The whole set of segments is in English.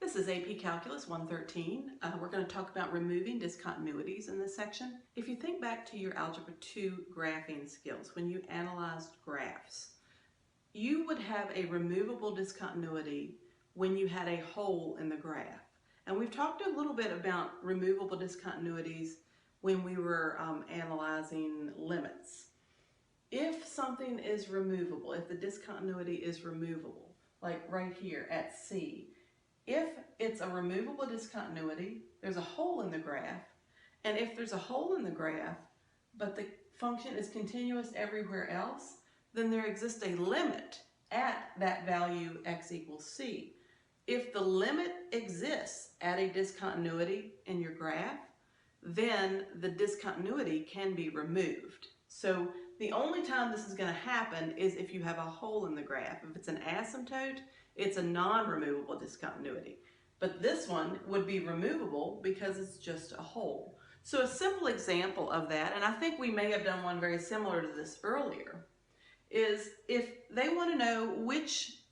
This is AP Calculus 113. We're going to talk about removing discontinuities in this section. If you think back to your Algebra 2 graphing skills, when you analyzed graphs, you would have a removable discontinuity when you had a hole in the graph. And we've talked a little bit about removable discontinuities when we were analyzing limits. If something is removable, if the discontinuity is removable, like right here at C, if it's a removable discontinuity, there's a hole in the graph, and if there's a hole in the graph, but the function is continuous everywhere else, then there exists a limit at that value x equals c. If the limit exists at a discontinuity in your graph, then the discontinuity can be removed. So the only time this is going to happen is if you have a hole in the graph. If it's an asymptote, it's a non-removable discontinuity. But this one would be removable because it's just a hole. So a simple example of that, and I think we may have done one very similar to this earlier, is if they want to know which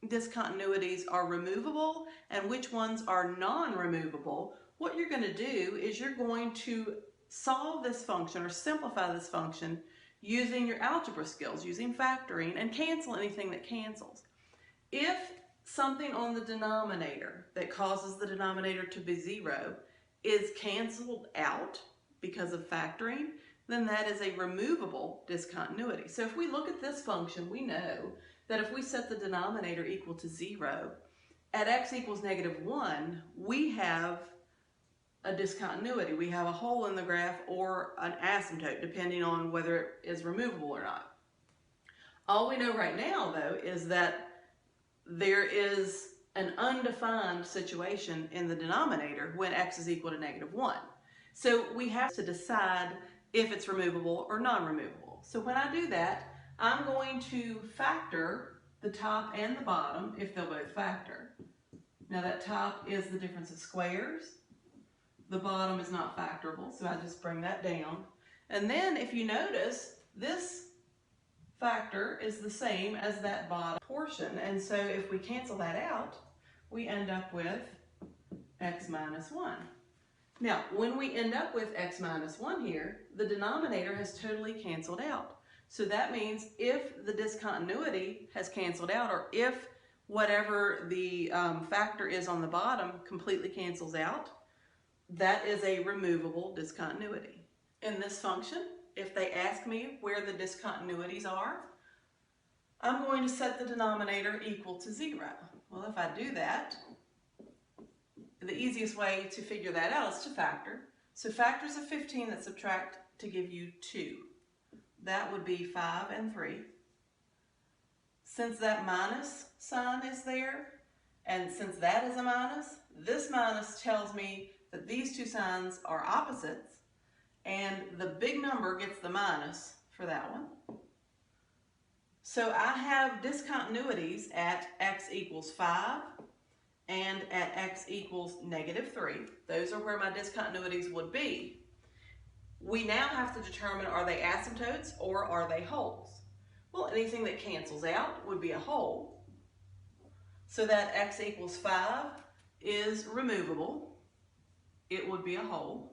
discontinuities are removable and which ones are non-removable, what you're going to do is you're going to solve this function or simplify this function using your algebra skills, using factoring, and cancel anything that cancels. If something on the denominator that causes the denominator to be 0 is canceled out because of factoring, then that is a removable discontinuity. So if we look at this function, we know that if we set the denominator equal to 0, at x equals -1, we have a discontinuity. We have a hole in the graph or an asymptote, depending on whether it is removable or not. All we know right now, though, is that there is an undefined situation in the denominator when x is equal to -1. So we have to decide if it's removable or non-removable. So when I do that, I'm going to factor the top and the bottom if they'll both factor. Now that top is the difference of squares. The bottom is not factorable, so I just bring that down. And then if you notice, this factor is the same as that bottom portion. And so if we cancel that out, we end up with x minus 1. Now, when we end up with x minus 1 here, the denominator has totally canceled out. So that means if the discontinuity has canceled out, or if whatever the factor is on the bottom completely cancels out, that is a removable discontinuity. In this function, if they ask me where the discontinuities are, I'm going to set the denominator equal to 0. Well, if I do that, the easiest way to figure that out is to factor. So factors of 15 that subtract to give you 2. That would be 5 and 3. Since that minus sign is there, and since that is a minus, this minus tells me that these two signs are opposites, and the big number gets the minus for that one. So I have discontinuities at x equals 5 and at x equals -3. Those are where my discontinuities would be. We now have to determine, are they asymptotes or are they holes? Well, anything that cancels out would be a hole. So that x equals 5 is removable. It would be a hole.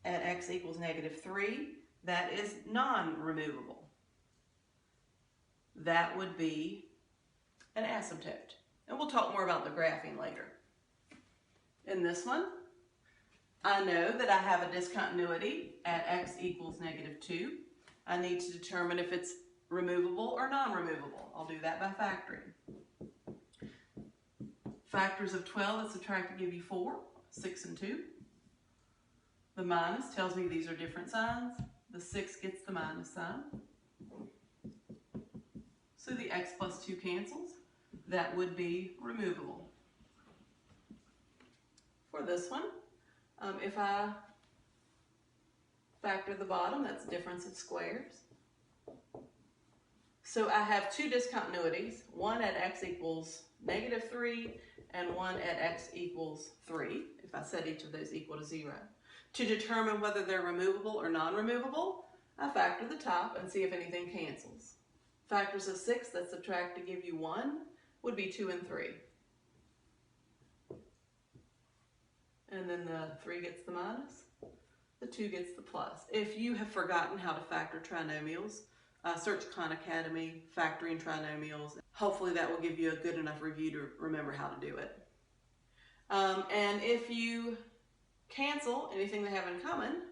At x equals -3, that is non-removable. That would be an asymptote. And we'll talk more about the graphing later. In this one, I know that I have a discontinuity at x equals -2. I need to determine if it's removable or non-removable. I'll do that by factoring. Factors of 12 that subtract to give you 4, 6 and 2. The minus tells me these are different signs. The 6 gets the minus sign. So the x plus 2 cancels. That would be removable. For this one, if I factor the bottom, that's difference of squares. So I have two discontinuities, one at x equals -3 and one at x equals 3, if I set each of those equal to 0. To determine whether they're removable or non-removable, I factor the top and see if anything cancels. Factors of 6 that subtract to give you 1 would be 2 and 3. and then the 3 gets the minus, the 2 gets the plus. If you have forgotten how to factor trinomials, search Khan Academy, factoring trinomials. Hopefully that will give you a good enough review to remember how to do it. And if you cancel anything they have in common,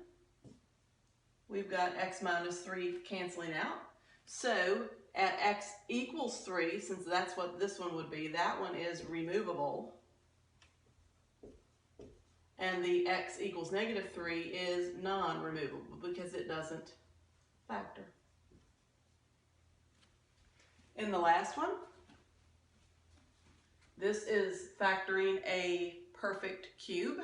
we've got x minus 3 canceling out. So at x equals 3, since that's what this one would be, that one is removable. And the x equals negative 3 is non-removable because it doesn't factor. In the last one, this is factoring a perfect cube.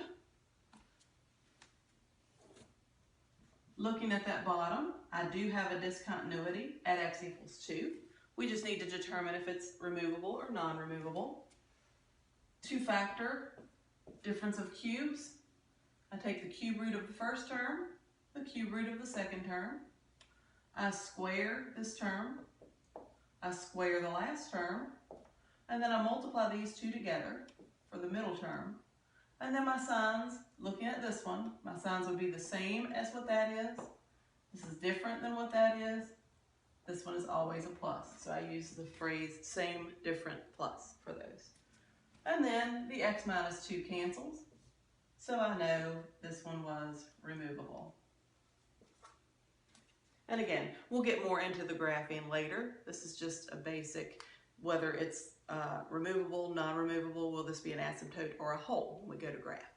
Looking at that bottom, I do have a discontinuity at x equals 2. We just need to determine if it's removable or non-removable. To factor difference of cubes, I take the cube root of the first term, the cube root of the second term. I square this term. I square the last term. And then I multiply these two together for the middle term. And then my signs, looking at this one, my signs would be the same as what that is. This is different than what that is. This one is always a plus. So I use the phrase same, different, plus for those. And then the x minus 2 cancels. So I know this one was removable. And again, we'll get more into the graphing later. This is just a basic, whether it's removable, non-removable, will this be an asymptote or a whole when we go to graph.